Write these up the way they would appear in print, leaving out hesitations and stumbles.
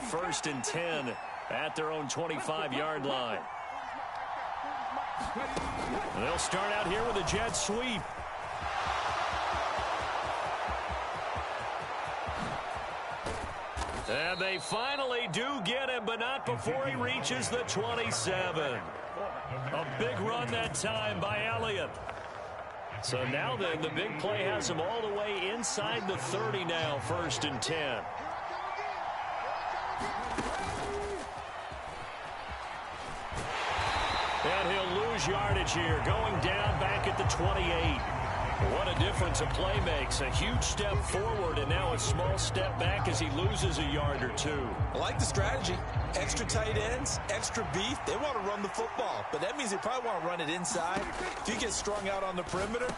first and 10 at their own 25-yard line. And they'll start out here with a jet sweep. And they finally do get him, but not before he reaches the 27. A big run that time by Elliott. So now then, the big play has him all the way inside the 30 now, first and 10. And he'll lose yardage here, going down back at the 28. What a difference a play makes. A huge step forward and now a small step back as he loses a yard or two. I like the strategy. Extra tight ends, extra beef. They want to run the football, but that means they probably want to run it inside. If you get strung out on the perimeter,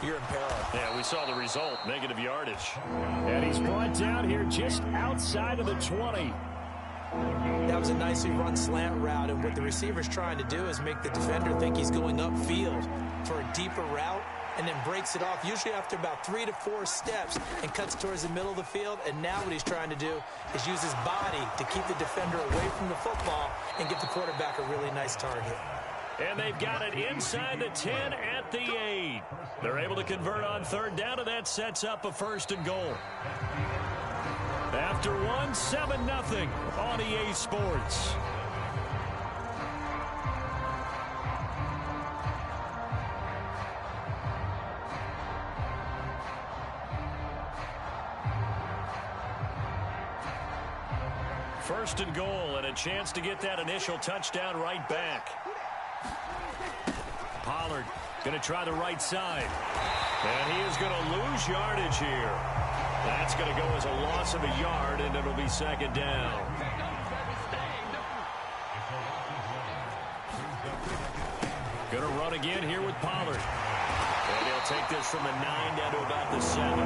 you're in peril. Yeah, we saw the result, negative yardage. And he's brought down here just outside of the 20. That was a nicely run slant route, and what the receiver's trying to do is make the defender think he's going upfield for a deeper route, and then breaks it off, usually after about 3 to 4 steps, and cuts towards the middle of the field. And now what he's trying to do is use his body to keep the defender away from the football and give the quarterback a really nice target. And they've got it inside the 10 at the 8. They're able to convert on third down, and that sets up a first and goal. After one, 7-0 on EA Sports. First and goal, and a chance to get that initial touchdown right back. Pollard going to try the right side. And he is going to lose yardage here. That's going to go as a loss of a yard, and it'll be second down. Going to run again here with Pollard. And he'll take this from the 9 down to about the 7.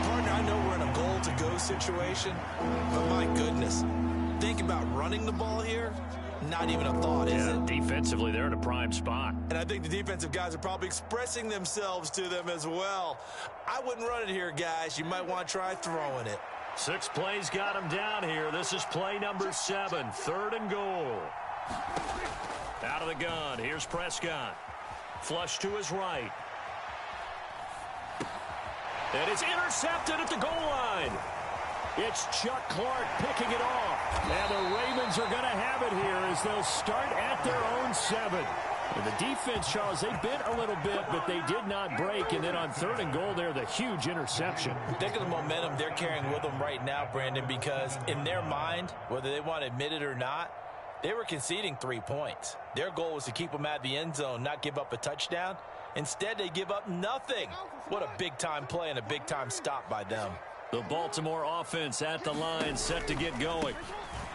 Partner, I know we're in a goal-to-go situation, but my goodness, think about running the ball here. Not even a thought, is it? Defensively, they're in a prime spot. And I think the defensive guys are probably expressing themselves to them as well. I wouldn't run it here, guys. You might want to try throwing it. 6 plays got him down here. This is play number 7, third and goal. Out of the gun, here's Prescott. Flush to his right. And it's intercepted at the goal line. It's Chuck Clark picking it off. And the Ravens are going to have it here as they'll start at their own 7. And the defense, Charles, they bit a little bit, but they did not break. And then on third and goal there, the huge interception. Think of the momentum they're carrying with them right now, Brandon, because in their mind, whether they want to admit it or not, they were conceding 3 points. Their goal was to keep them out of the end zone, not give up a touchdown. Instead, they give up nothing. What a big-time play and a big-time stop by them. The Baltimore offense at the line, set to get going.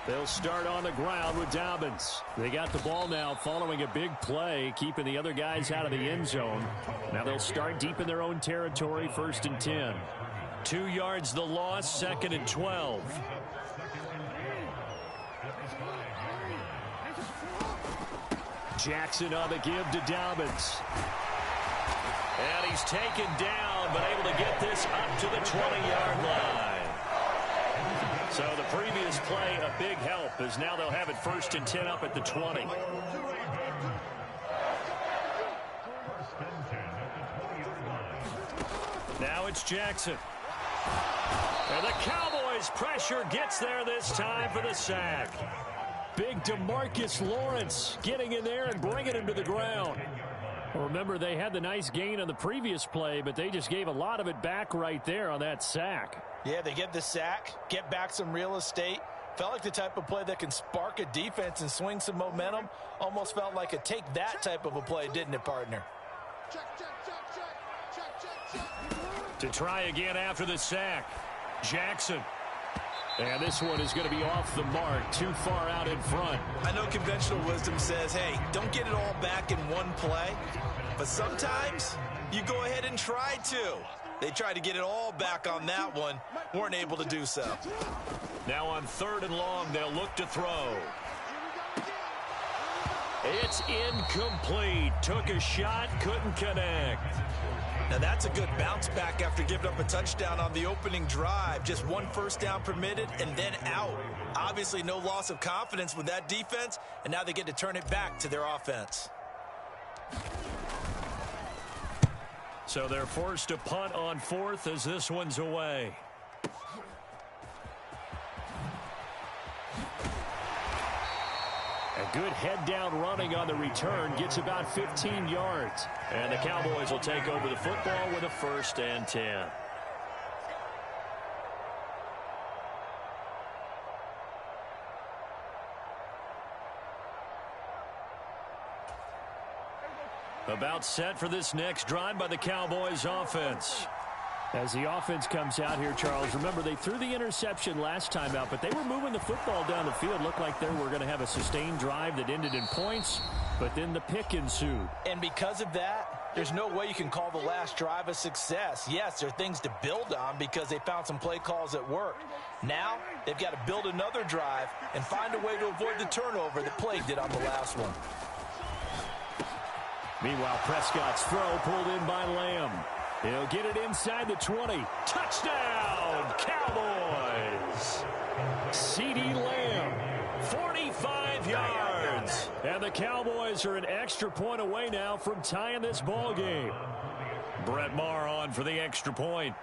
They'll start on the ground with Dobbins. They got the ball now following a big play, keeping the other guys out of the end zone. Now they'll start deep in their own territory, first and 10. 2 yards the loss, second and 12. Jackson on the give to Dobbins. And he's taken down, but able to get this up to the 20-yard line. So the previous play, a big help, as now they'll have it first and 10 up at the 20. Now it's Jackson. And the Cowboys' pressure gets there this time for the sack. Big DeMarcus Lawrence getting in there and bringing him to the ground. Remember, they had the nice gain on the previous play, but they just gave a lot of it back right there on that sack. Yeah, they get the sack, get back some real estate. Felt like the type of play that can spark a defense and swing some momentum. Almost felt like a take-that type of a play, didn't it, partner? To try again after the sack, Jackson. And this one is going to be off the mark, too far out in front. I know conventional wisdom says, hey, don't get it all back in one play. But sometimes you go ahead and try to. They tried to get it all back on that one, weren't able to do so. Now on third and long, they'll look to throw. It's incomplete. Took a shot, couldn't connect. Now that's a good bounce back after giving up a touchdown on the opening drive. Just one first down permitted and then out. Obviously no loss of confidence with that defense, and now they get to turn it back to their offense. So they're forced to punt on fourth as this one's away. A good head-down running on the return gets about 15 yards. And the Cowboys will take over the football with a 1st and 10. About set for this next drive by the Cowboys offense. As the offense comes out here, Charles, remember they threw the interception last time out, but they were moving the football down the field. Looked like they were going to have a sustained drive that ended in points, but then the pick ensued. And because of that, there's no way you can call the last drive a success. Yes, there are things to build on because they found some play calls that worked. Now, they've got to build another drive and find a way to avoid the turnover that plagued it on the last one. Meanwhile, Prescott's throw pulled in by Lamb. He'll get it inside the 20. Touchdown, Cowboys! CeeDee Lamb, 45 yards. And the Cowboys are an extra point away now from tying this ball game. Brett Maher on for the extra point.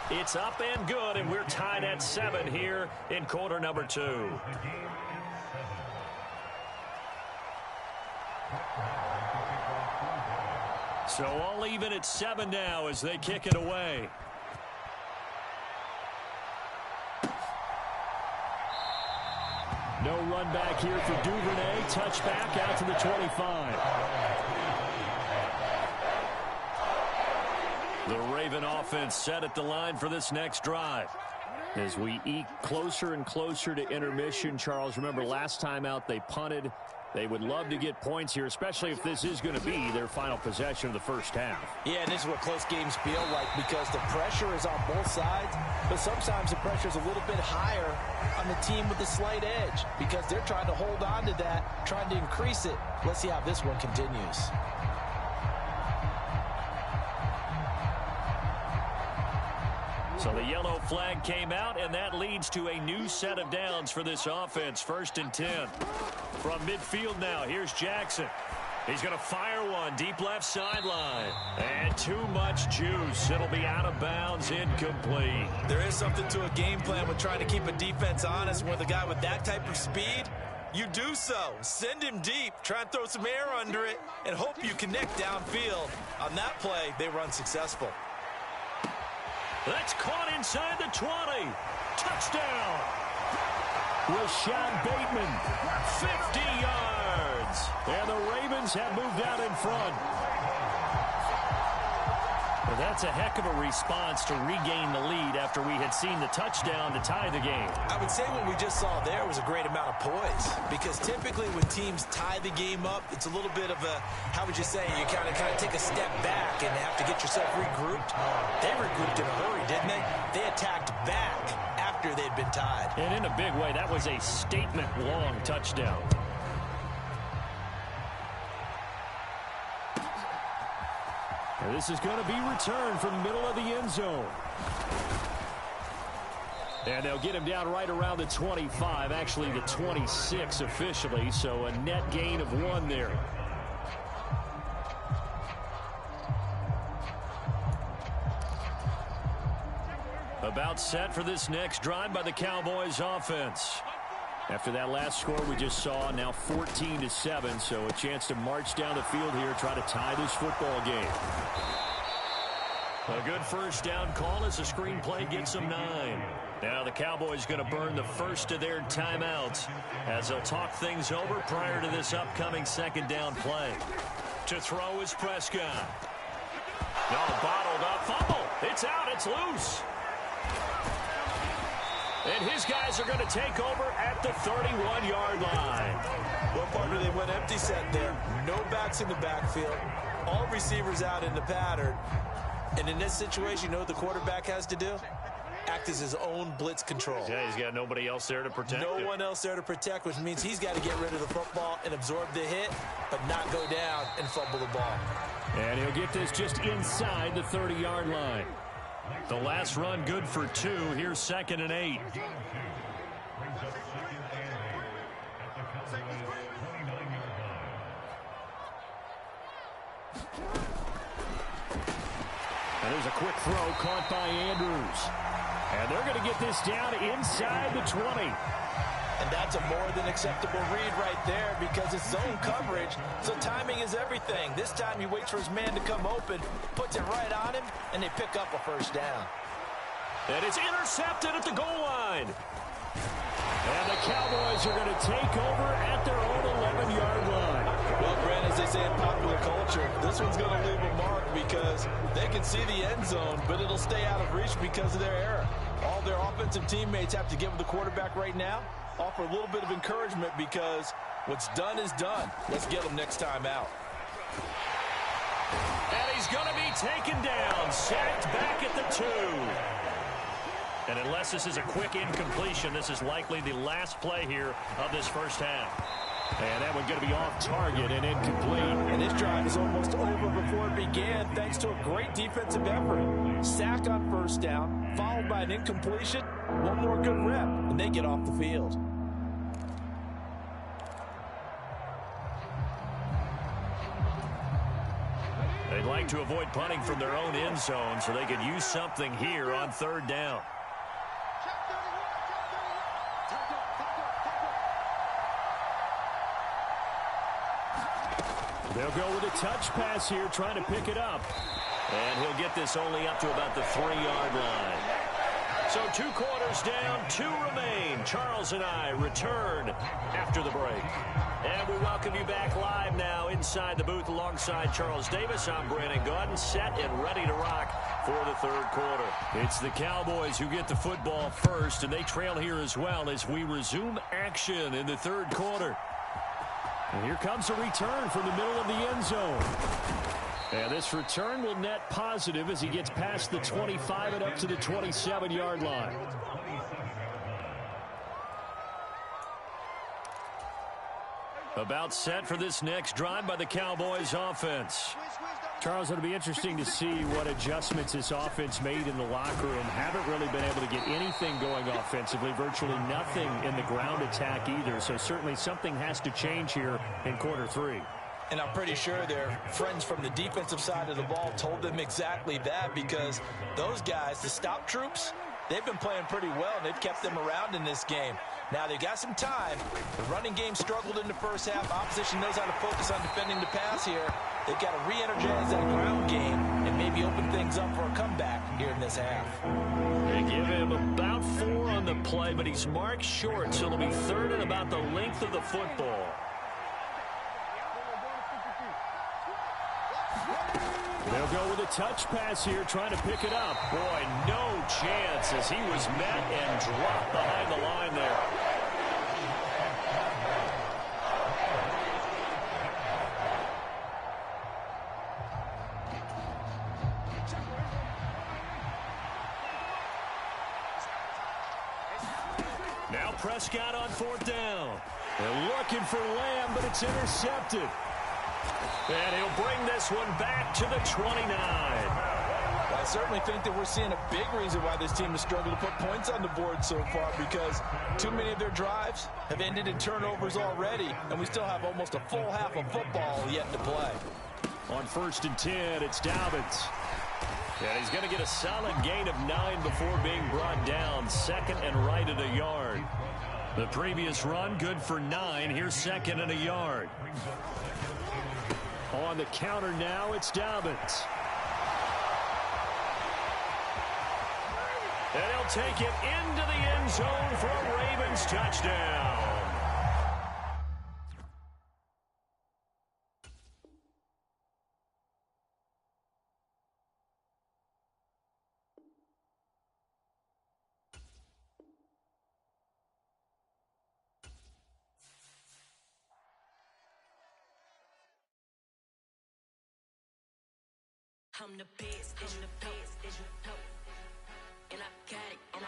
It's up and good, and we're tied at 7 here in quarter number 2. So all even at 7 now as they kick it away. No run back here for Duvernay. Touchback out to the 25. The Raven offense set at the line for this next drive. As we eke closer and closer to intermission, Charles, remember last time out they punted. They would love to get points here, especially if this is going to be their final possession of the first half. Yeah, and this is what close games feel like because the pressure is on both sides, but sometimes the pressure is a little bit higher on the team with the slight edge because they're trying to hold on to that, trying to increase it. Let's see how this one continues. So the yellow flag came out, and that leads to a new set of downs for this offense. 1st and 10. From midfield now, here's Jackson. He's going to fire one deep left sideline. And too much juice. It'll be out of bounds, incomplete. There is something to a game plan with trying to keep a defense honest. With a guy with that type of speed, you do so. Send him deep. Try and throw some air under it and hope you connect downfield. On that play, they were unsuccessful. That's caught inside the 20. Touchdown. Rashad Bateman, 50 yards. And the Ravens have moved out in front. Well, that's a heck of a response to regain the lead after we had seen the touchdown to tie the game. I would say what we just saw there was a great amount of poise because typically when teams tie the game up, it's a little bit of a, how would you say, you kind of take a step back and have to get yourself regrouped. They regrouped in a hurry, didn't they? They attacked back after they'd been tied. And in a big way, that was a statement-long touchdown. And this is going to be returned from the middle of the end zone. And they'll get him down right around the 25, actually the 26 officially, so a net gain of 1 there. About set for this next drive by the Cowboys offense. After that last score we just saw, now 14-7, so a chance to march down the field here, try to tie this football game. A good first down call as the screenplay gets them 9. Now the Cowboys going to burn the first of their timeouts as they'll talk things over prior to this upcoming 2nd down play. To throw is Prescott. No, bottled up fumble. It's out. It's loose. And his guys are going to take over at the 31-yard line. Well, partner, they went empty set there. No backs in the backfield. All receivers out in the pattern. And in this situation, you know what the quarterback has to do? act as his own blitz control. Yeah, he's got nobody else there to protect him. No one else there to protect, which means he's got to get rid of the football and absorb the hit, but not go down and fumble the ball. And he'll get this just inside the 30-yard line. The last run good for 2. Here's 2nd and 8. And there's a quick throw caught by Andrews. And they're going to get this down inside the 20. And that's a more than acceptable read right there because it's zone coverage, so timing is everything. This time he waits for his man to come open, puts it right on him, and they pick up a first down. And it's intercepted at the goal line. And the Cowboys are going to take over at their own 11-yard line. Well, Brent, as they say in popular culture, this one's going to leave a mark because they can see the end zone, but it'll stay out of reach because of their error. All their offensive teammates have to give the quarterback right now, offer a little bit of encouragement because what's done is done. Let's get him next time out. And he's going to be taken down, sacked back at the 2. And unless this is a quick incompletion, this is likely the last play here of this first half. And that one's going to be off target and incomplete. And this drive is almost over before it began thanks to a great defensive effort. Sack on first down, followed by an incompletion. One more good rep, and they get off the field. They'd like to avoid punting from their own end zone so they could use something here on 3rd down. They'll go with a touch pass here, trying to pick it up. And he'll get this only up to about the 3-yard line. So 2 quarters down, 2 remain. Charles and I return after the break. And we welcome you back live now inside the booth alongside Charles Davis. I'm Brandon Gaudin, set and ready to rock for the 3rd quarter. It's the Cowboys who get the football first, and they trail here as well as we resume action in the 3rd quarter. And here comes a return from the middle of the end zone. And this return will net positive as he gets past the 25 and up to the 27-yard line. About set for this next drive by the Cowboys offense. Charles, it'll be interesting to see what adjustments this offense made in the locker room. Haven't really been able to get anything going offensively, virtually nothing in the ground attack either. So certainly something has to change here in quarter 3. And I'm pretty sure their friends from the defensive side of the ball told them exactly that because those guys, the stop troops, they've been playing pretty well, and they've kept them around in this game. Now, they've got some time. The running game struggled in the first half. Opposition knows how to focus on defending the pass here. They've got to re-energize that ground game and maybe open things up for a comeback here in this half. They give him about 4 on the play, but he's marked short, so it'll be 3rd and about the length of the football. They'll go with a touch pass here, trying to pick it up. Boy, no chance as he was met and dropped behind the line there. Now Prescott on 4th down. They're looking for Lamb, but it's intercepted. And he'll bring this one back to the 29. I certainly think that we're seeing a big reason why this team has struggled to put points on the board so far because too many of their drives have ended in turnovers already, and we still have almost a full half of football yet to play. On 1st and 10, it's Dobbins. And he's going to get a solid gain of 9 before being brought down. 2nd and right at a yard. The previous run, good for 9. Here's 2nd and a yard. On the counter now, it's Dobbins. And he'll take it into the end zone for a Ravens touchdown. I'm the best, and I got it, and I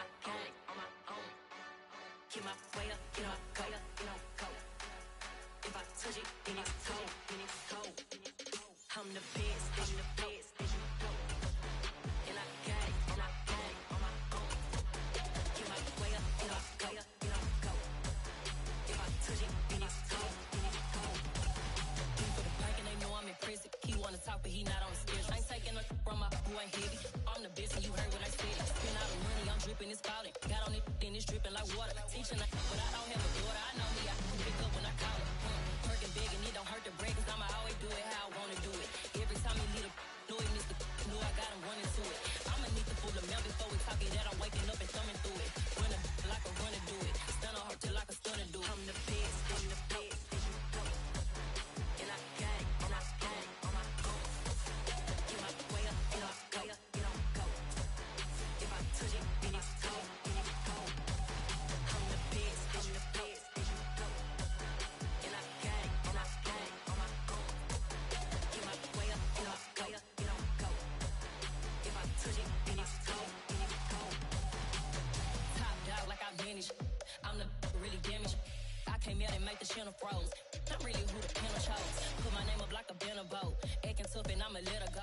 I'm the best and you heard what I said. Spend all the money, I'm dripping, it's falling. Got on it, then it's dripping like water. Teaching, but I don't have a daughter. I know me, I can pick up when I call it. Working big and it don't hurt to break, cause I'ma always do it how I wanna do it. Every time you need a know it, Mr. Know I got him running to it. I'ma need to pull the mail before we talk it that I'm waking up and thumbing through it. Run a like a runner do it. Stun on her till like a stunner do it. I'm the best, I'm the best. And I got it, and I got it on my own. Get my way up, and I go up, it don't go. If I touch it, then it's cold, then it's cold. I'm the best, I'm the best, and you know. And I got it, and I got it on my own. Get my way up, and I go up, it don't go. If I touch it, then it's cold, then it's cold. Top dog like I vanished. I'm the really damaged. I came out and make the channel froze. I'm really who the panel chose. Put my name up like a banner boat. Acting tough and I'ma let her go.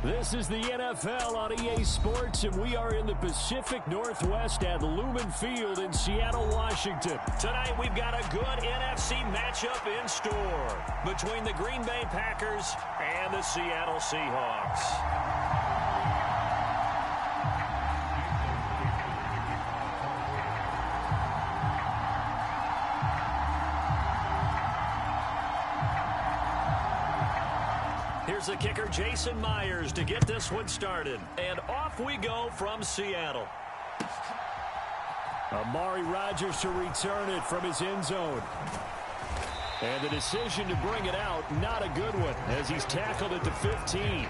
This is the NFL on EA Sports, and we are in the Pacific Northwest at Lumen Field in Seattle, Washington. Tonight, we've got a good NFC matchup in store between the Green Bay Packers and the Seattle Seahawks. Here's the kicker, Jason Myers, to get this one started. And off we go from Seattle. Amari Rodgers to return it from his end zone. And the decision to bring it out, not a good one, as he's tackled at the 15.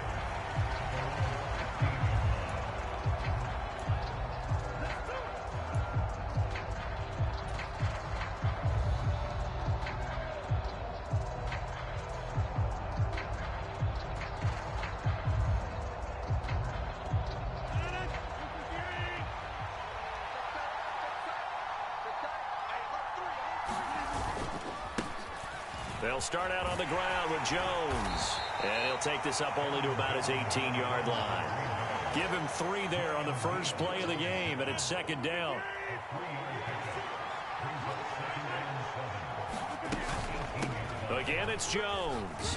They'll start out on the ground with Jones. And he'll take this up only to about his 18-yard line. Give him 3 there on the first play of the game, and it's second down. Again, it's Jones.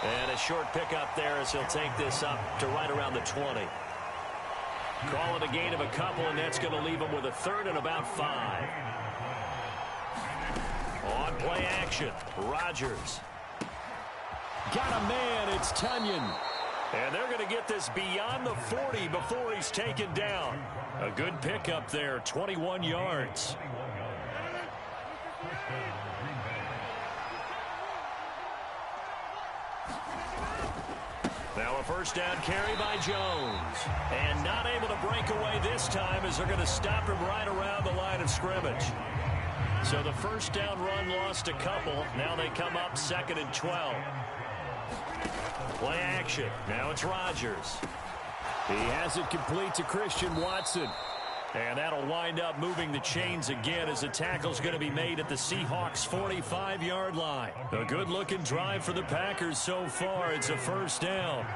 And a short pickup there as he'll take this up to right around the 20. Call it a gain of a couple, and that's going to leave him with a third and about 5. On play action, Rodgers. Got a man, it's Tunyon. And they're going to get this beyond the 40 before he's taken down. A good pickup there, 21 yards. Now a first down carry by Jones. And not able to break away this time as they're going to stop him right around the line of scrimmage. So the first down run lost a couple. Now they come up 2nd and 12. Play action. Now it's Rodgers. He has it complete to Christian Watson. And that'll wind up moving the chains again as the tackle's going to be made at the Seahawks' 45-yard line. A good-looking drive for the Packers so far. It's a first down.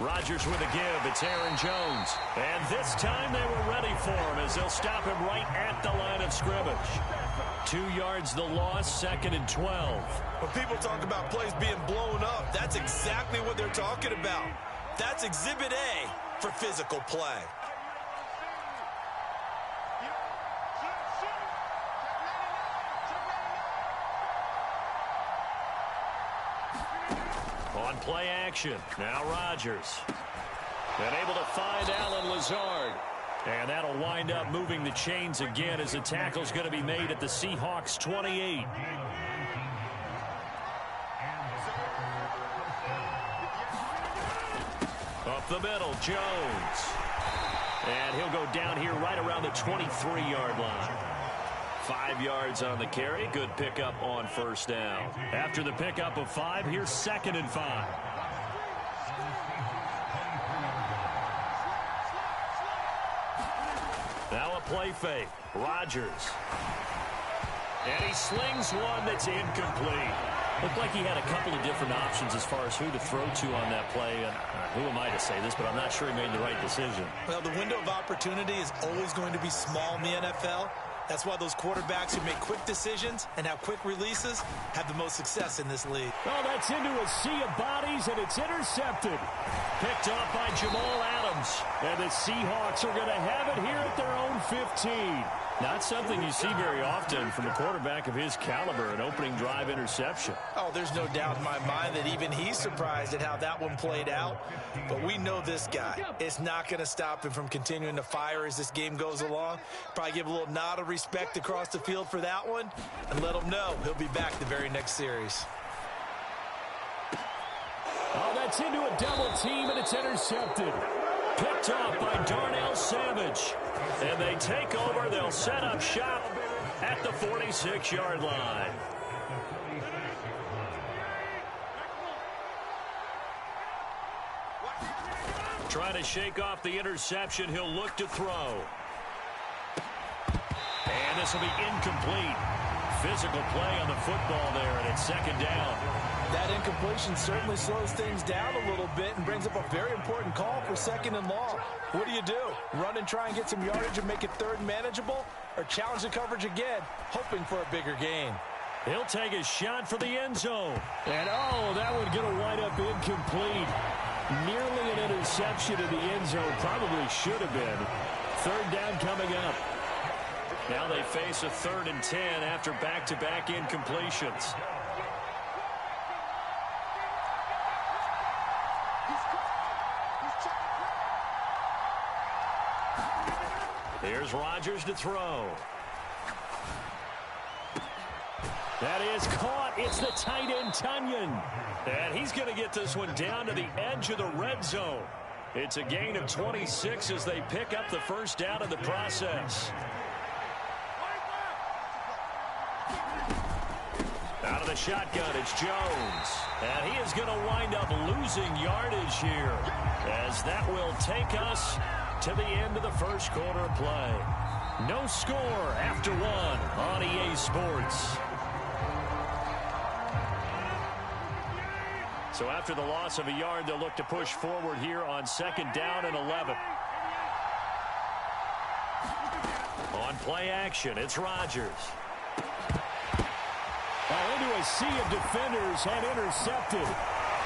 Rodgers with a give. It's Aaron Jones. And this time they were ready for him as they'll stop him right at the line of scrimmage. 2 yards the loss, 2nd and 12. When people talk about plays being blown up, that's exactly what they're talking about. That's Exhibit A for physical play. On play action, now Rodgers. And able to find Alan Lazard. And that'll wind up moving the chains again as the tackle's going to be made at the Seahawks' 28. Up the middle, Jones. And he'll go down here right around the 23-yard line. 5 yards on the carry. Good pickup on first down. After the pickup of 5, here's 2nd and 5. Now a play fake. Rodgers. And he slings one that's incomplete. Looked like he had a couple of different options as far as who to throw to on that play. And who am I to say this, but I'm not sure he made the right decision. Well, the window of opportunity is always going to be small in the NFL. That's why those quarterbacks who make quick decisions and have quick releases have the most success in this league. Oh, that's into a sea of bodies, and it's intercepted. Picked off by Jamal Adams. And the Seahawks are going to have it here at their own 15. Not something you see very often from a quarterback of his caliber, an opening drive interception. Oh, there's no doubt in my mind that even he's surprised at how that one played out. But we know this guy. It's not going to stop him from continuing to fire as this game goes along. Probably give a little nod of respect across the field for that one and let him know he'll be back the very next series. Oh, that's into a double team, and it's intercepted. Picked off by Darnell Savage. And they take over. They'll set up shop at the 46-yard line. Trying to shake off the interception. He'll look to throw. And this will be incomplete. Physical play on the football there, and it's second down. That incompletion certainly slows things down a little bit and brings up a very important call for second and long. What do? Run and try and get some yardage and make it third and manageable? Or challenge the coverage again, hoping for a bigger gain? He'll take a shot for the end zone. And, oh, that one's going to wind up incomplete. Nearly an interception in the end zone. Probably should have been. Third down coming up. Now they face a 3rd and 10 after back-to-back incompletions. Here's Rodgers to throw. That is caught. It's the tight end, Tunyon. And he's going to get this one down to the edge of the red zone. It's a gain of 26 as they pick up the first down in the process. Out of the shotgun, it's Jones. And he is going to wind up losing yardage here, as that will take us to the end of the first quarter of play. No score after one on EA Sports. So after the loss of a yard, they'll look to push forward here on second down and 11. On play action, it's Rodgers. Into a sea of defenders and intercepted.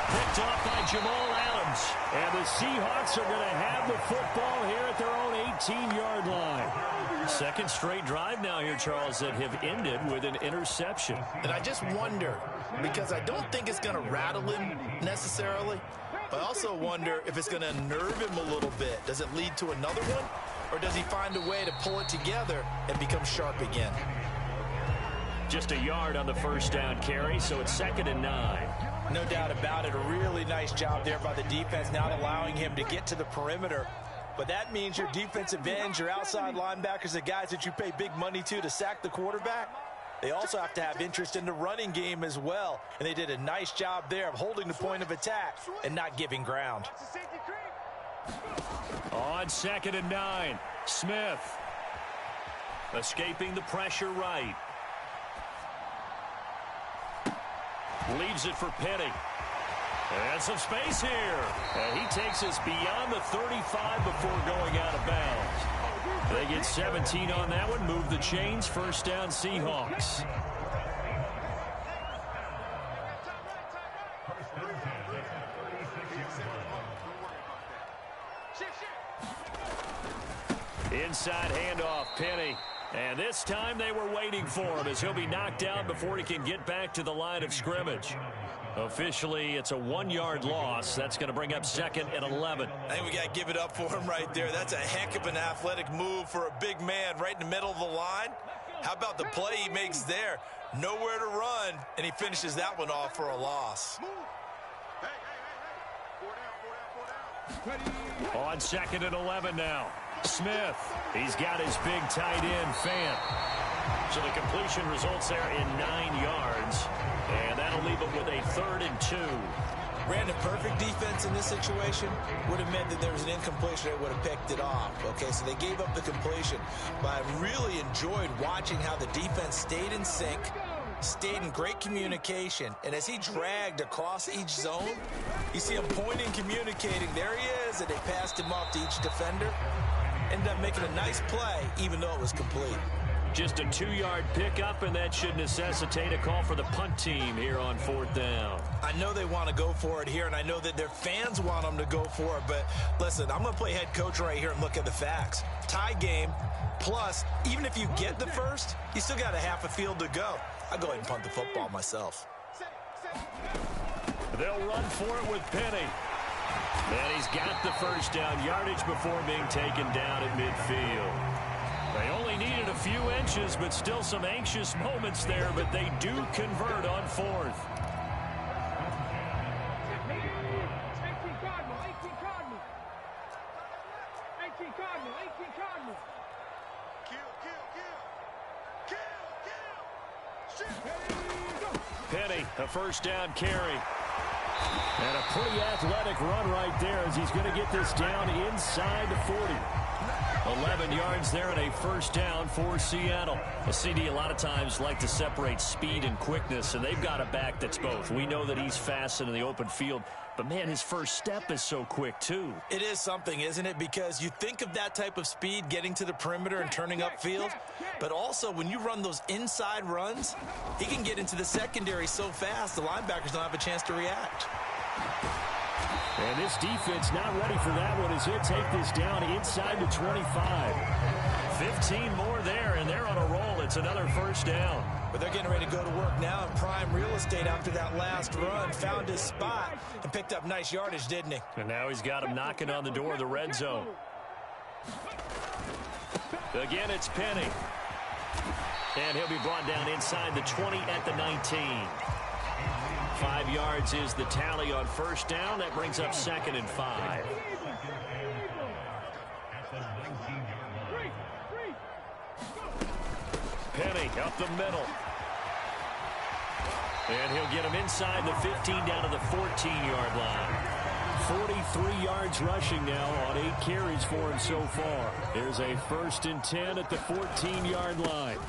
Picked off by Jamal Adams. And the Seahawks are going to have the football here at their own 18-yard line. Second straight drive now here, Charles, that have ended with an interception. And I just wonder, because I don't think it's going to rattle him necessarily, but I also wonder if it's going to unnerve him a little bit. Does it lead to another one? Or does he find a way to pull it together and become sharp again? Just a yard on the first down carry, so it's 2nd and 9. No doubt about it. A really nice job there by the defense, not allowing him to get to the perimeter. But that means your defensive ends, your outside linebackers, the guys that you pay big money to sack the quarterback, they also have to have interest in the running game as well. And they did a nice job there of holding the point of attack and not giving ground. On 2nd and 9, Smith escaping the pressure right. Leaves it for Penny. And some space here. And he takes us beyond the 35 before going out of bounds. They get 17 on that one. Move the chains. First down, Seahawks. Inside handoff, Penny. And this time they were waiting for him as he'll be knocked down before he can get back to the line of scrimmage. Officially, it's a 1-yard loss. That's going to bring up 2nd and 11. I think we got to give it up for him right there. That's a heck of an athletic move for a big man right in the middle of the line. How about the play he makes there? Nowhere to run, and he finishes that one off for a loss. On 2nd and 11 now. Smith, he's got his big tight end, Fant. So the completion results there in 9 yards. And that'll leave him with a 3rd and 2. Brandon, perfect defense in this situation would have meant that there was an incompletion that would have picked it off. Okay, so they gave up the completion. But I really enjoyed watching how the defense stayed in sync, stayed in great communication. And as he dragged across each zone, you see him pointing, communicating. There he is, and they passed him off to each defender. Ended up making a nice play, even though it was complete. Just a 2-yard pickup, and that should necessitate a call for the punt team here on 4th down. I know they want to go for it here, and I know that their fans want them to go for it, but listen, I'm going to play head coach right here and look at the facts. Tie game, plus, even if you get the first, you still got a half a field to go. I'll go ahead and punt the football myself. They'll run for it with Penny. And he's got the first down yardage before being taken down at midfield. They only needed a few inches, but still some anxious moments there, but they do convert on 4th. Penny, a first down carry. And a pretty athletic run right there as he's going to get this down inside the 40. 11 yards there and a first down for Seattle. A CD a lot of times like to separate speed and quickness, and they've got a back that's both. We know that he's fast in the open field, but, man, his first step is so quick, too. It is something, isn't it? Because you think of that type of speed getting to the perimeter and turning upfield, but also when you run those inside runs, he can get into the secondary so fast the linebackers don't have a chance to react. And this defense not ready for that one as he'll take this down inside the 25. 15 more there, and they're on a roll. It's another first down. But they're getting ready to go to work now in prime real estate after that last run. Found his spot and picked up nice yardage, didn't he? And now he's got him knocking on the door of the red zone. Again, it's Penny. And he'll be brought down inside the 20 at the 19. 5 yards is the tally on first down. That brings up 2nd and 5. Penny up the middle. And he'll get him inside the 15 down to the 14-yard line. 43 yards rushing now on 8 carries for him so far. There's a 1st and 10 at the 14-yard line.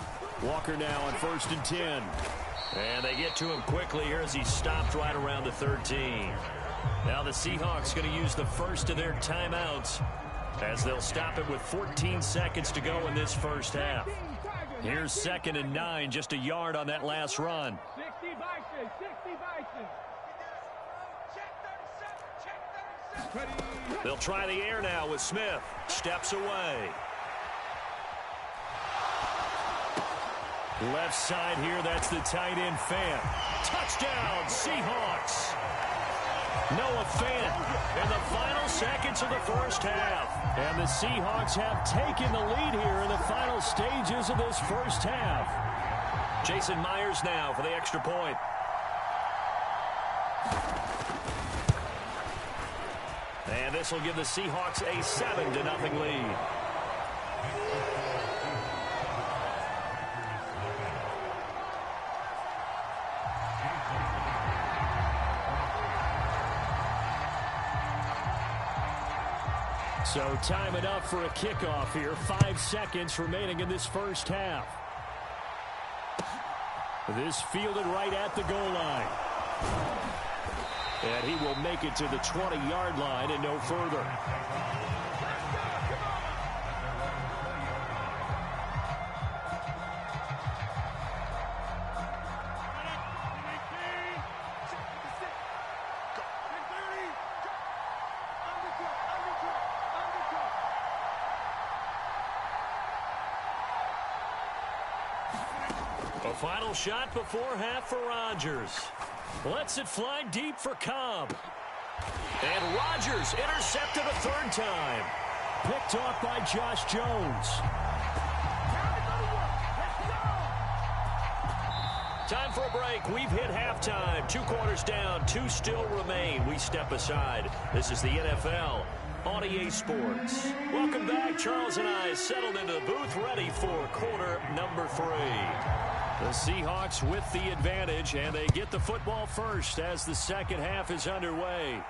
Walker now on 1st and 10. And they get to him quickly here as he stopped right around the 13. Now the Seahawks going to use the first of their timeouts as they'll stop it with 14 seconds to go in this first half. Here's 2nd and 9, just a yard on that last run. 60 Bison, 60 Bison. They'll try the air now with Smith. Steps away. Left side here, that's the tight end Fant. Touchdown, Seahawks. Noah Fant in the final seconds of the first half. And the Seahawks have taken the lead here in the final stages of this first half. Jason Myers now for the extra point. And this will give the Seahawks a 7-0 lead. So time enough for a kickoff here. 5 seconds remaining in this first half. This fielded right at the goal line. And he will make it to the 20-yard line and no further. A final shot before half for Rodgers. Lets it fly deep for Cobb. And Rodgers intercepted a 3rd time. Picked off by Josh Jones. Time for a break. We've hit halftime. 2 quarters down. 2 still remain. We step aside. This is the NFL on EA Sports. Welcome back. Charles and I settled into the booth ready for quarter number 3. The Seahawks with the advantage, and they get the football first as the second half is underway.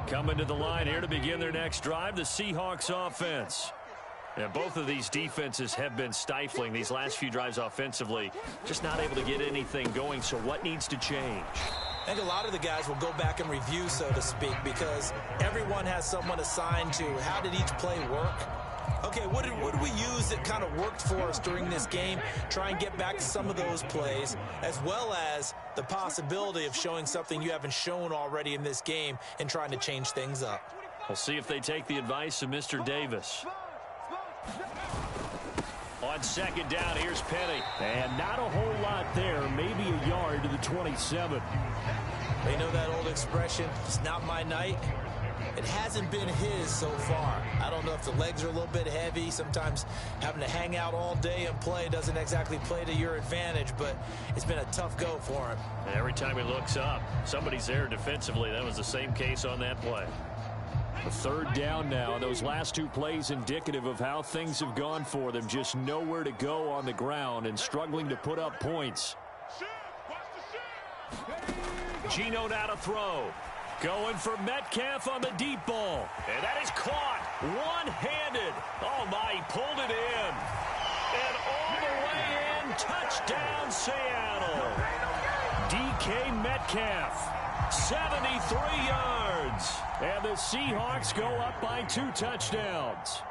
Coming to the line here to begin their next drive, the Seahawks offense. And both of these defenses have been stifling these last few drives offensively. Just not able to get anything going. So what needs to change? I think a lot of the guys will go back and review, so to speak, because everyone has someone assigned to how did each play work. Okay, what did we use that kind of worked for us during this game? Try and get back to some of those plays, as well as the possibility of showing something you haven't shown already in this game and trying to change things up. We'll see if they take the advice of Mr. Davis. On second down, here's Penny. And not a whole lot there, maybe a yard to the 27. They know that old expression, it's not my night. It hasn't been his so far. I don't know if the legs are a little bit heavy. Sometimes having to hang out all day and play doesn't exactly play to your advantage, but it's been a tough go for him. And every time he looks up, somebody's there defensively. That was the same case on that play. A third down now. Those last two plays indicative of how things have gone for them. Just nowhere to go on the ground and struggling to put up points. Geno now to throw. Going for Metcalf on the deep ball. And that is caught one-handed. Oh, my, he pulled it in. And all the way in, touchdown Seattle. DK Metcalf, 73 yards. And the Seahawks go up by 2 touchdowns.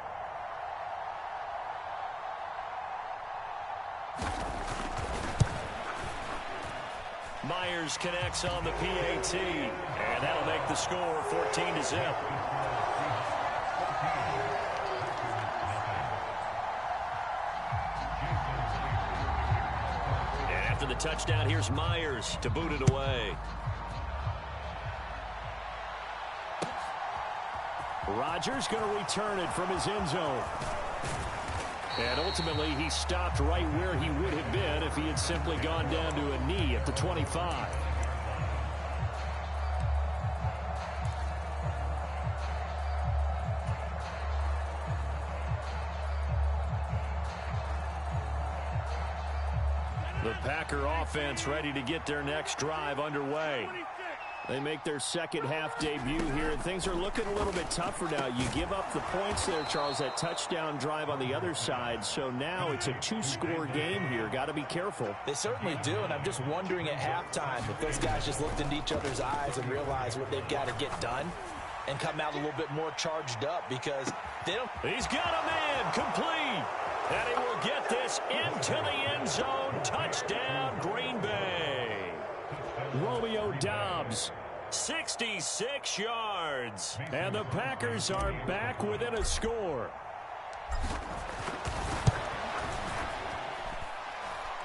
Myers connects on the PAT, and that'll make the score 14-0. And after the touchdown, here's Myers to boot it away. Rodgers going to return it from his end zone. And ultimately, he stopped right where he would have been if he had simply gone down to a knee at the 25. The Packer offense ready to get their next drive underway. They make their second half debut here, and things are looking a little bit tougher now. You give up the points there, Charles, that touchdown drive on the other side. So now it's a 2-score game here. Got to be careful. They certainly do, and I'm just wondering at halftime if those guys just looked into each other's eyes and realized what they've got to get done and come out a little bit more charged up because they don't. He's got a man complete, and he will get this into the end zone. Touchdown, Green Bay. Romeo Doubs, 66 yards. and the Packers are back within a score.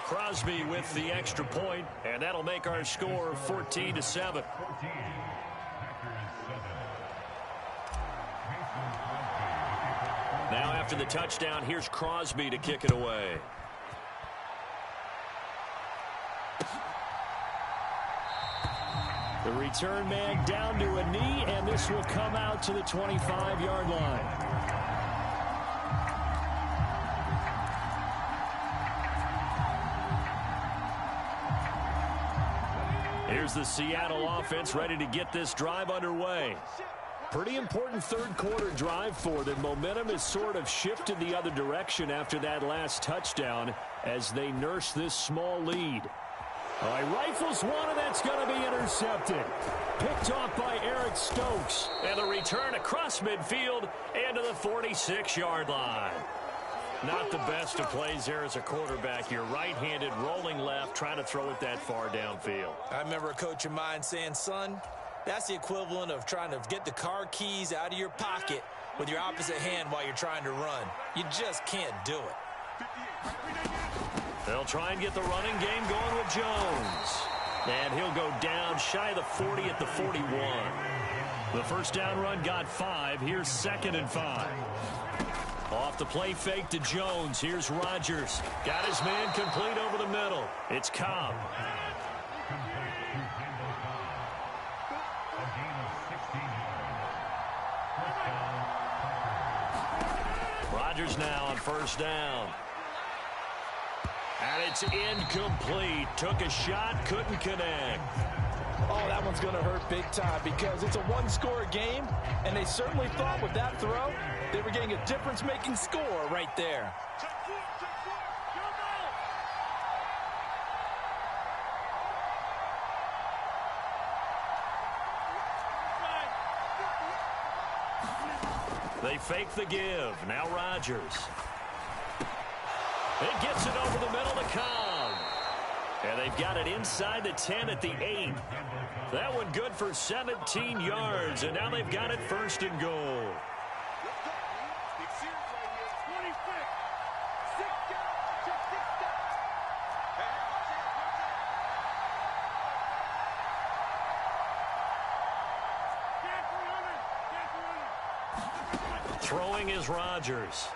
Crosby with the extra point, and that'll make our score 14-7. Now after the touchdown, here's Crosby to kick it away. The return man down to a knee, and this will come out to the 25-yard line. Here's the Seattle offense ready to get this drive underway. Pretty important third quarter drive for them. Momentum has sort of shifted the other direction after that last touchdown as they nurse this small lead. All right, rifles one, and that's going to be intercepted. Picked off by Eric Stokes. And the return across midfield and to the 46-yard line. Not the best of plays there as a quarterback. You're right-handed, rolling left, trying to throw it that far downfield. I remember a coach of mine saying, son, that's the equivalent of trying to get the car keys out of your pocket with your opposite hand while you're trying to run. You just can't do it. They'll try and get the running game going with Jones. And he'll go down shy of the 40 at the 41. The first down run got 5. Here's 2nd and 5. Off the play fake to Jones. Here's Rodgers. Got his man complete over the middle. It's Cobb. Rodgers now on first down. And it's incomplete. Took a shot, couldn't connect. Oh, that one's going to hurt big time because it's a one-score game, and they certainly thought with that throw They were getting a difference-making score right there. They fake the give. Now Rodgers. It gets it over the middle to Cobb. And they've got it inside the 10 at the 8. That one good for 17 yards. And now they've got it first and goal. Throwing is Rodgers.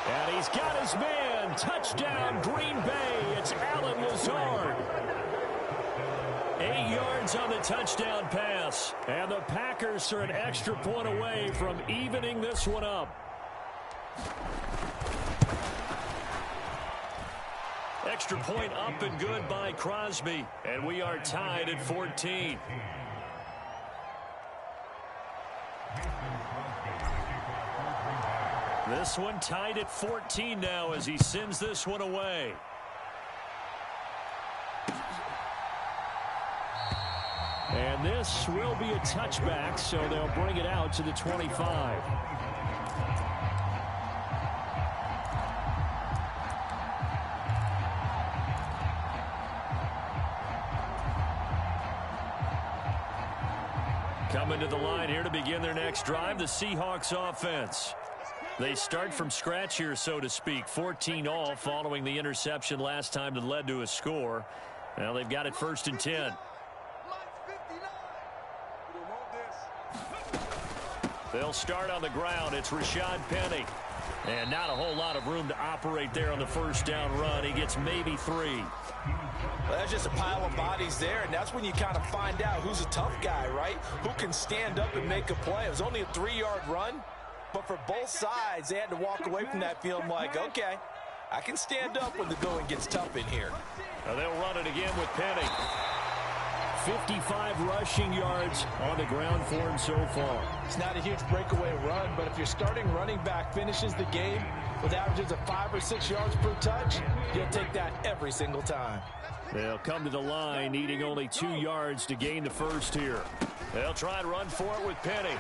And he's got his man. Touchdown, Green Bay. It's Allen Lazard. 8 yards on the touchdown pass. And the Packers are an extra point away from evening this one up. Extra point up and good by Crosby. And we are tied at 14. This one tied at 14 now as he sends this one away. And this will be a touchback, so they'll bring it out to the 25. Coming to the line here to begin their next drive, the Seahawks offense. They start from scratch here, so to speak. 14 all following the interception last time that led to a score. Now they've got it first and 10. They'll start on the ground. It's Rashad Penny. And not a whole lot of room to operate there on the first down run. He gets maybe 3. Well, that's just a pile of bodies there, and that's when you kind of find out who's a tough guy, right? Who can stand up and make a play. It was only a 3-yard run. But for both sides, they had to walk away from that feeling like, okay, I can stand up when the going gets tough in here. Now they'll run it again with Penny. 55 rushing yards on the ground for him so far. It's not a huge breakaway run, but if your starting running back finishes the game with averages of 5 or 6 yards per touch, you'll take that every single time. They'll come to the line needing only 2 yards to gain the first here. They'll try and run for it with Penny.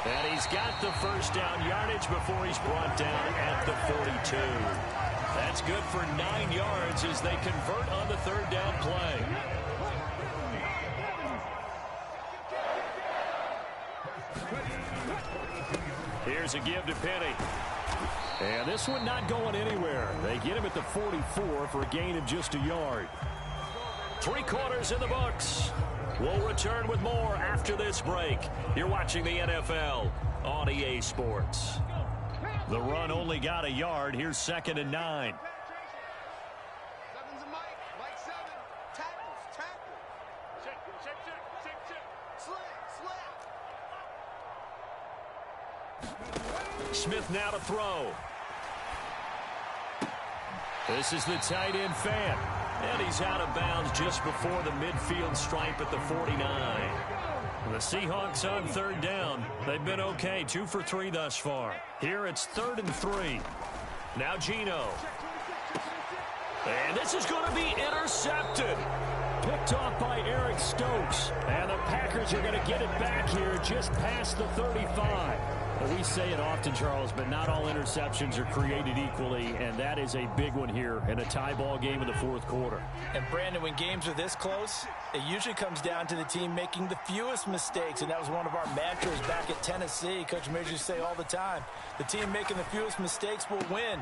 And he's got the first down yardage before he's brought down at the 42. That's good for 9 yards as they convert on the third down play. Here's a give to Penny. And this one not going anywhere. They get him at the 44 for a gain of just a yard. 3 quarters in the books. We'll return with more after this break. You're watching the NFL on EA Sports. The run only got a yard. Here's 2nd and 9. Smith now to throw. This is the tight end fan. And he's out of bounds just before the midfield stripe at the 49. The Seahawks on third down. They've been okay, 2 for 3 thus far. Here it's 3rd and 3. Now Geno. And this is going to be intercepted. Picked off by Eric Stokes. And the Packers are going to get it back here just past the 35. Well, we say it often, Charles, but not all interceptions are created equally, and that is a big one here in a tie ball game in the 4th quarter. And, Brandon, when games are this close, it usually comes down to the team making the fewest mistakes, and that was one of our mantras back at Tennessee. Coach Majors used to say all the time, the team making the fewest mistakes will win.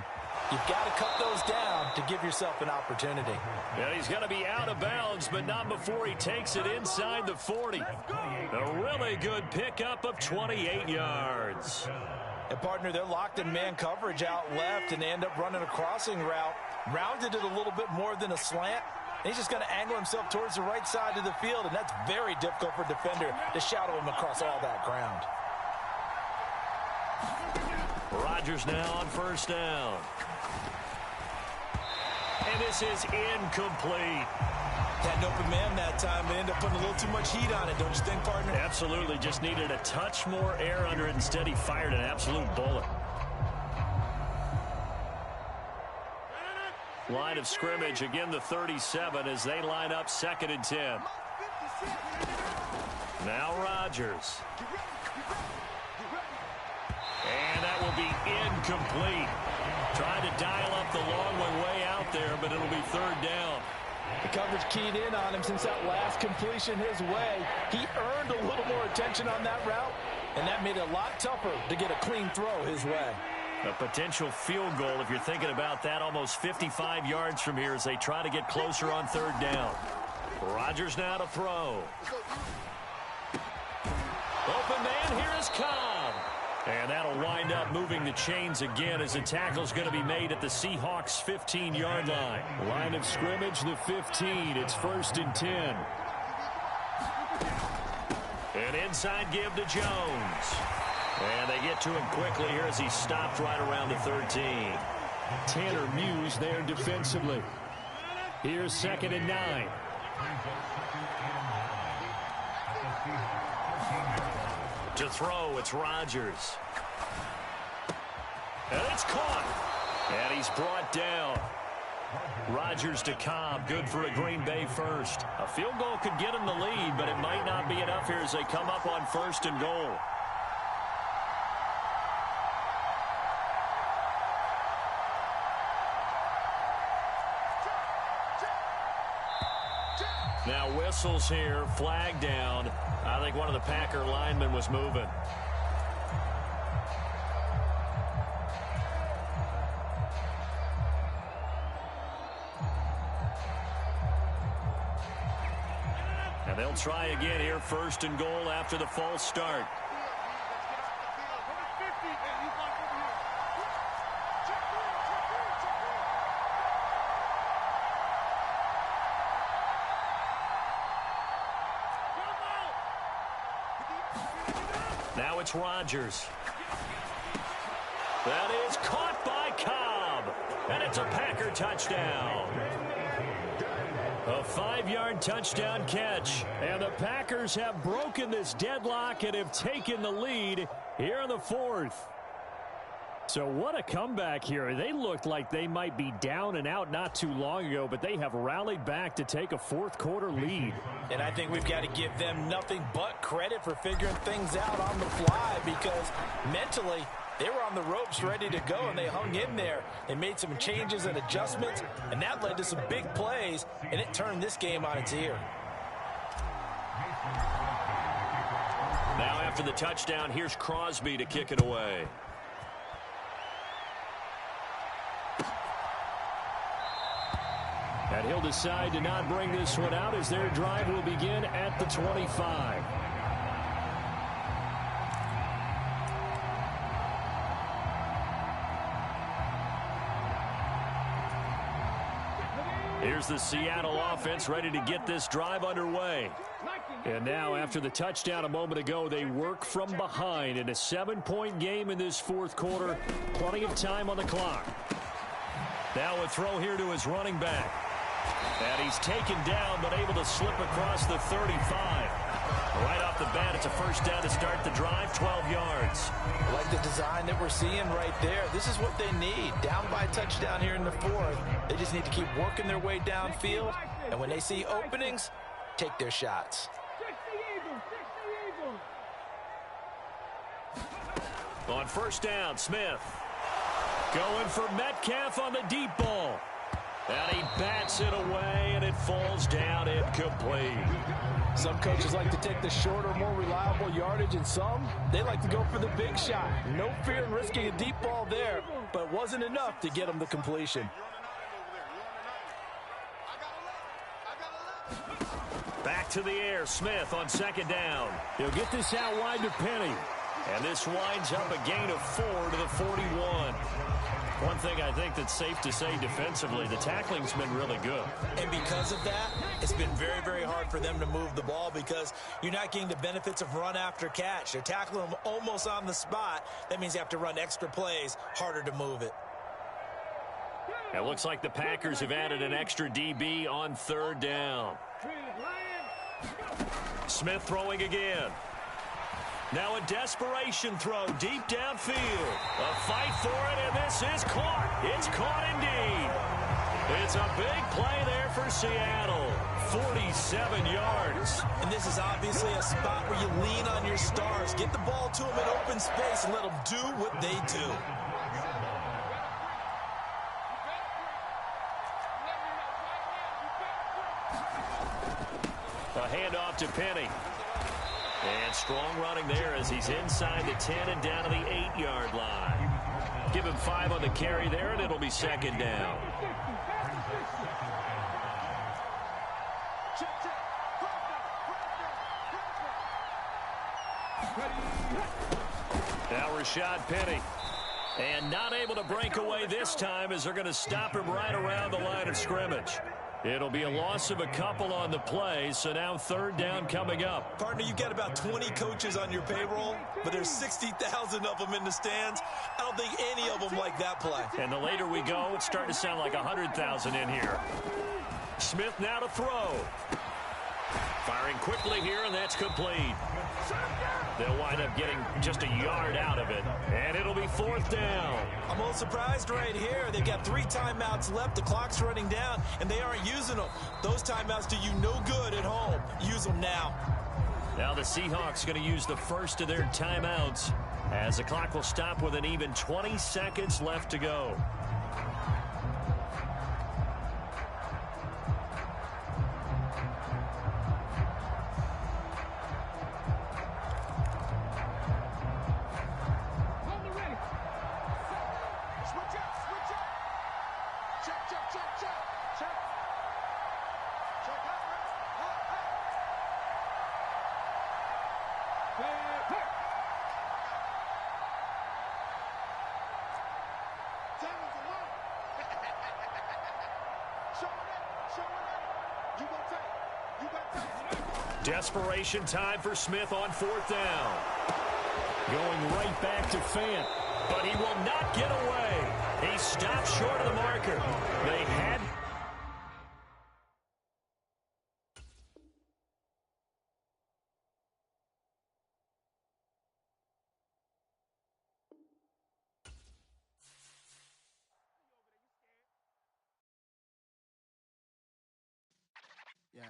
You've got to cut those down to give yourself an opportunity. Yeah, he's going to be out of bounds, but not before he takes it inside the 40. A really good pickup of 28 yards. And, partner, they're locked in man coverage out left, and they end up running a crossing route. Rounded it a little bit more than a slant. And he's just going to angle himself towards the right side of the field, and that's very difficult for a defender to shadow him across all that ground. Rodgers now on first down. And this is incomplete. Had an open man that time, but ended up putting a little too much heat on it, don't you think, partner? Absolutely. Just needed a touch more air under it. Instead, he fired an absolute bullet. Line of scrimmage, again the 37 as they line up 2nd and 10. Now Rodgers. And that will be incomplete. Trying to dial up the long one way out there, but it'll be 3rd down. The coverage keyed in on him since that last completion his way. He earned a little more attention on that route, and that made it a lot tougher to get a clean throw his way. A potential field goal, if you're thinking about that, almost 55 yards from here as they try to get closer on 3rd down. Rodgers now to throw. Open man, here is Cobb. And that'll wind up moving the chains again as the tackle's going to be made at the Seahawks' 15-yard line. Line of scrimmage, the 15. It's 1st and 10. An inside give to Jones. And they get to him quickly here as he stopped right around the 13. Tanner Muse there defensively. Here's 2nd and 9. To throw, it's Rodgers. And it's caught. And he's brought down. Rodgers to Cobb, good for a Green Bay first. A field goal could get him the lead, but it might not be enough here as they come up on 1st and goal. Now whistles here, flag down. I think one of the Packer linemen was moving. And they'll try again here, 1st and goal after the false start. Now it's Rodgers. That is caught by Cobb. And it's a Packer touchdown. A 5-yard touchdown catch. And the Packers have broken this deadlock and have taken the lead here in the 4th. So what a comeback here. They looked like they might be down and out not too long ago, but they have rallied back to take a 4th quarter lead. And I think we've got to give them nothing but credit for figuring things out on the fly, because mentally they were on the ropes ready to go, and they hung in there. They made some changes and adjustments, and that led to some big plays, and it turned this game on its ear. Now after the touchdown, here's Crosby to kick it away. And he'll decide to not bring this one out as their drive will begin at the 25. Here's the Seattle offense ready to get this drive underway. And now after the touchdown a moment ago, they work from behind in a 7-point game in this 4th quarter. Plenty of time on the clock. Now a throw here to his running back. And he's taken down but able to slip across the 35. Right off the bat, it's a 1st down to start the drive, 12 yards. I like the design that we're seeing right there. This is what they need. Down by a touchdown here in the 4th. They just need to keep working their way downfield. And when they see openings, take their shots. On 1st down, Smith. Going for Metcalf on the deep ball. And he bats it away, and it falls down incomplete. Some coaches like to take the shorter, more reliable yardage, and some, they like to go for the big shot. No fear in risking a deep ball there, but it wasn't enough to get him the completion. Back to the air, Smith on 2nd down. He'll get this out wide to Penny. And this winds up a gain of 4 to the 41. One thing I think that's safe to say defensively, the tackling's been really good. And because of that, it's been very, very hard for them to move the ball because you're not getting the benefits of run after catch. They're tackling them almost on the spot. That means you have to run extra plays, harder to move it. It looks like the Packers have added an extra DB on third down. Smith throwing again. Now a desperation throw deep downfield. A fight for it, and this is caught. It's caught indeed. It's a big play there for Seattle. 47 yards. And this is obviously a spot where you lean on your stars. Get the ball to them in open space and let them do what they do. A handoff to Penny. And strong running there as he's inside the 10 and down to the 8-yard line. Give him 5 on the carry there, and it'll be second down. Now Rashad Penny. And not able to break away this time as they're going to stop him right around the line of scrimmage. It'll be a loss of a couple on the play, so now third down coming up. Partner, you've got about 20 coaches on your payroll, but there's 60,000 of them in the stands. I don't think any of them like that play. And the later we go, it's starting to sound like 100,000 in here. Smith now to throw. Firing quickly here, and that's complete. They'll wind up getting just a yard out of it, and it'll be fourth down. I'm a little surprised right here. They've got 3 timeouts left. The clock's running down, and they aren't using them. Those timeouts do you no good at home. Use them now. Now the Seahawks going to use the first of their timeouts as the clock will stop with an even 20 seconds left to go. Desperation time for Smith on fourth down. Going right back to Fant, but he will not get away. He stopped short of the marker. They had... Yeah.